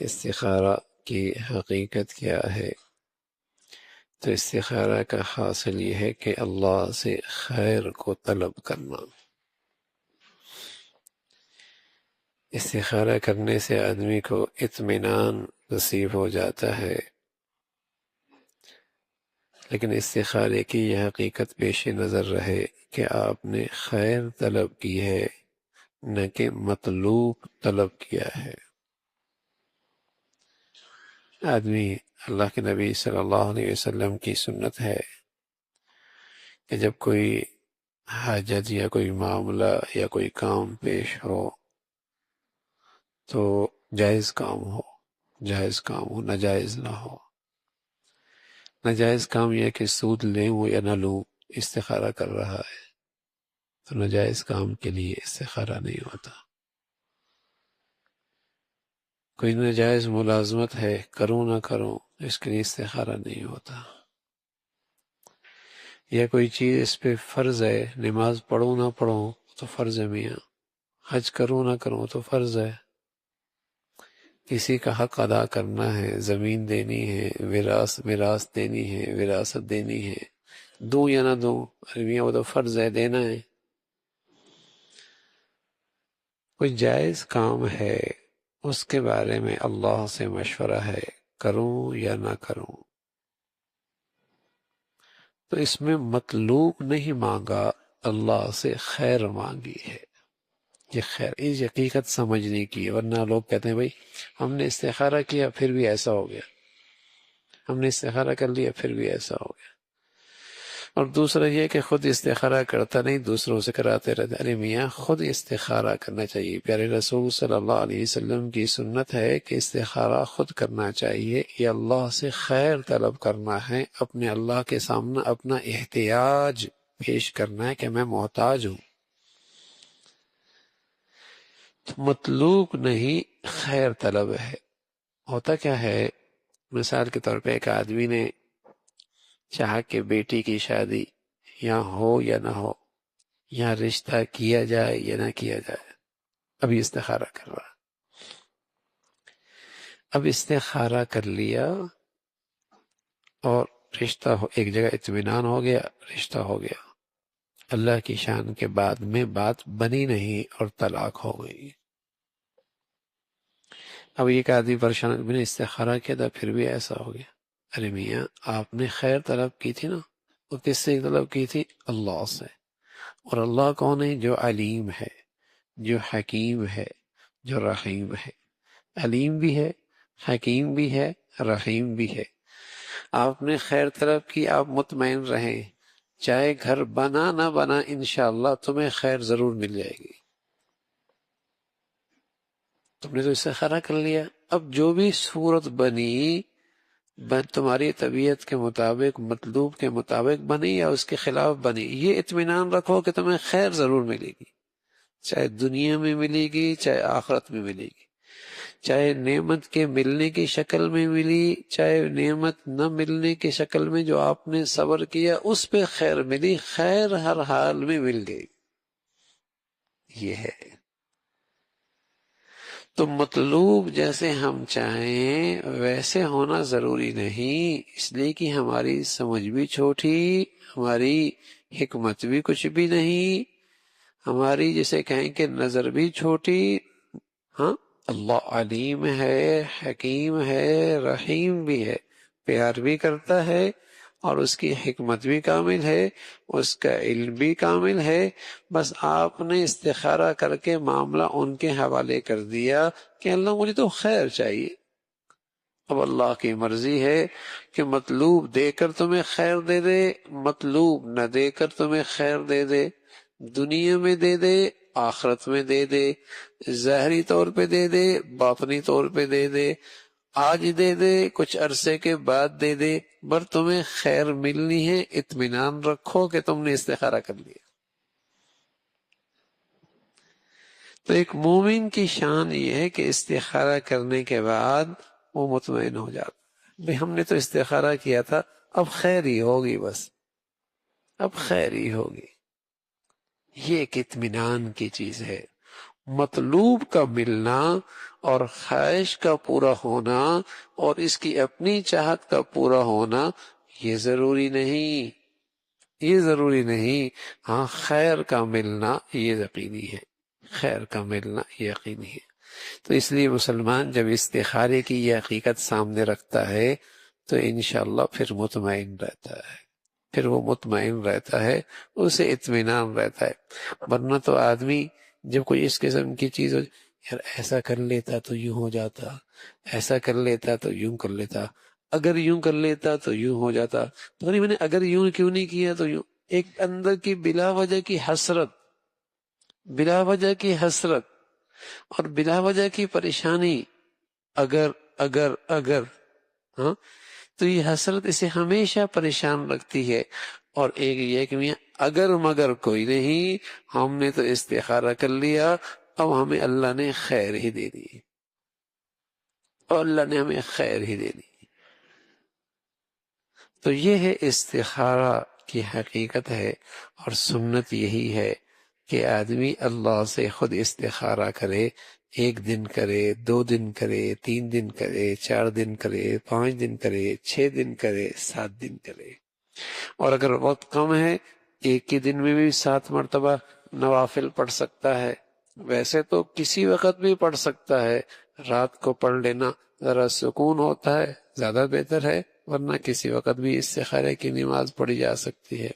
استخارہ کی حقیقت کیا ہے، تو استخارہ کا حاصل یہ ہے کہ اللہ سے خیر کو طلب کرنا۔ استخارہ کرنے سے آدمی کو اطمینان نصیب ہو جاتا ہے، لیکن استخارے کی یہ حقیقت پیش نظر رہے کہ آپ نے خیر طلب کی ہے، نہ کہ مطلوب طلب کیا ہے۔ آدمی، اللہ کے نبی صلی اللہ علیہ وسلم کی سنت ہے کہ جب کوئی حاجت یا کوئی معاملہ یا کوئی کام پیش ہو تو جائز کام ہو، ناجائز نہ ہو۔ ناجائز کام یہ کہ سود لوں یا نہ لوں، استخارہ کر رہا ہے تو ناجائز کام کے لیے استخارہ نہیں ہوتا۔ کوئی ناجائز ملازمت ہے، کروں نہ کروں، اس کے لیے استخارہ نہیں ہوتا۔ یا کوئی چیز اس پہ فرض ہے، نماز پڑھوں نہ پڑھوں تو فرض ہے میاں، حج کروں نہ کروں تو فرض ہے، کسی کا حق ادا کرنا ہے، زمین دینی ہے، میراث دینی ہے، وراثت دینی ہے، دوں یا نہ دوں، ارے میاں وہ تو فرض ہے، دینا ہے۔ کوئی جائز کام ہے، اس کے بارے میں اللہ سے مشورہ ہے، کروں یا نہ کروں، تو اس میں مطلوب نہیں مانگا، اللہ سے خیر مانگی ہے۔ یہ خیر، اس حقیقت سمجھنے کی، ورنہ لوگ کہتے ہیں بھائی ہم نے استخارہ کیا پھر بھی ایسا ہو گیا، ہم نے استخارہ کر لیا پھر بھی ایسا ہو گیا۔ اور دوسرا یہ کہ خود استخارہ کرتا نہیں، دوسروں سے کراتے رہتے۔ ارے میاں، خود استخارہ کرنا چاہیے۔ پیارے رسول صلی اللہ علیہ وسلم کی سنت ہے کہ استخارہ خود کرنا چاہیے، یہ اللہ سے خیر طلب کرنا ہے، اپنے اللہ کے سامنے اپنا احتیاج پیش کرنا ہے کہ میں محتاج ہوں۔ مطلوب نہیں، خیر طلب ہے۔ ہوتا کیا ہے، مثال کے طور پہ ایک آدمی نے چاہا کہ بیٹی کی شادی یہاں ہو یا نہ ہو، یہاں رشتہ کیا جائے یا نہ کیا جائے، ابھی استخارہ کر رہا۔ اب استخارہ کر لیا اور رشتہ ایک جگہ اطمینان ہو گیا، رشتہ ہو گیا، اللہ کی شان کے بعد میں بات بنی نہیں اور طلاق ہو گئی۔ اب ایک آدمی پریشان، میں نے استخارہ کیا تھا پھر بھی ایسا ہو گیا۔ ارے میاں، آپ نے خیر طلب کی تھی نا، وہ کس سے طلب کی تھی؟ اللہ سے۔ اور اللہ کون ہے؟ جو علیم ہے، جو حکیم ہے، جو رحیم ہے۔ علیم بھی ہے، حکیم بھی ہے، رحیم بھی ہے۔ آپ نے خیر طلب کی، آپ مطمئن رہیں، چاہے گھر بنا نہ بنا، انشاءاللہ تمہیں خیر ضرور مل جائے گی۔ تم نے تو استخارہ کر لیا، اب جو بھی صورت بنی، تمہاری طبیعت کے مطابق، مطلوب کے مطابق بنی یا اس کے خلاف بنی، یہ اطمینان رکھو کہ تمہیں خیر ضرور ملے گی، چاہے دنیا میں ملے گی، چاہے آخرت میں ملے گی، چاہے نعمت کے ملنے کی شکل میں ملی، چاہے نعمت نہ ملنے کی شکل میں جو آپ نے صبر کیا اس پہ خیر ملی، خیر ہر حال میں مل گئی۔ یہ ہے تو مطلوب جیسے ہم چاہیں ویسے ہونا ضروری نہیں، اس لیے کہ ہماری سمجھ بھی چھوٹی، ہماری حکمت بھی کچھ بھی نہیں، ہماری جسے کہیں کہ نظر بھی چھوٹی۔ ہاں، اللہ علیم ہے، حکیم ہے، رحیم بھی ہے، پیار بھی کرتا ہے، اور اس کی حکمت بھی کامل ہے، اس کا علم بھی کامل ہے۔ بس آپ نے استخارہ کر کے معاملہ ان کے حوالے کر دیا کہ اللہ مجھے تو خیر چاہیے۔ اب اللہ کی مرضی ہے کہ مطلوب دے کر تمہیں خیر دے دے، مطلوب نہ دے کر تمہیں خیر دے دے، دنیا میں دے دے، آخرت میں دے دے، ظاہری طور پہ دے دے، باطنی طور پہ دے دے، آج دے دے، کچھ عرصے کے بعد دے دے، پر تمہیں خیر ملنی ہے، اطمینان رکھو کہ تم نے استخارہ کر لیا۔ تو ایک مومن کی شان یہ ہے کہ استخارہ کرنے کے بعد وہ مطمئن ہو جاتا، بھئی ہم نے تو استخارہ کیا تھا، اب خیر ہی ہوگی، بس اب خیر ہی ہوگی۔ یہ ایک اطمینان کی چیز ہے۔ مطلوب کا ملنا اور خواہش کا پورا ہونا اور اس کی اپنی چاہت کا پورا ہونا یہ ضروری نہیں، یہ ضروری نہیں۔ ہاں خیر کا ملنا یہ یقینی ہے، خیر کا ملنا یہ یقینی ہے۔ تو اس لیے مسلمان جب استخارے کی یہ حقیقت سامنے رکھتا ہے تو انشاءاللہ پھر مطمئن رہتا ہے، پھر وہ مطمئن رہتا ہے، اسے اطمینان رہتا ہے۔ ورنہ تو آدمی جب کوئی اس قسم کی چیز ہو، یار ایسا کر لیتا تو یوں ہو جاتا، ایسا کر لیتا تو یوں کر لیتا، اگر یوں کر لیتا تو یوں ہو جاتا، پتہ نہیں میں نے اگر یوں کیوں نہیں کیا تو یوں، ایک اندر کی بلا وجہ کی حسرت، بلا وجہ کی حسرت اور بلا وجہ کی پریشانی، اگر ہاں، تو یہ حسرت اسے ہمیشہ پریشان رکھتی ہے۔ اور ایک یہ کہ میاں اگر مگر کوئی نہیں، ہم نے تو استخارہ کر لیا، اب ہمیں اللہ نے خیر ہی دے دی، اور اللہ نے ہمیں خیر ہی دے دی۔ تو یہ ہے استخارہ کی حقیقت ہے، اور سنت یہی ہے کہ آدمی اللہ سے خود استخارہ کرے، 1 دن کرے، 2 دن کرے، 3 دن کرے، 4 دن کرے، 5 دن کرے، 6 دن کرے، 7 دن کرے۔ اور اگر وقت کم ہے، ایک ہی دن میں بھی 7 مرتبہ نوافل پڑھ سکتا ہے۔ ویسے تو کسی وقت بھی پڑھ سکتا ہے، رات کو پڑھ لینا ذرا سکون ہوتا ہے، زیادہ بہتر ہے، ورنہ کسی وقت بھی استخارے کی نماز پڑھی جا سکتی ہے۔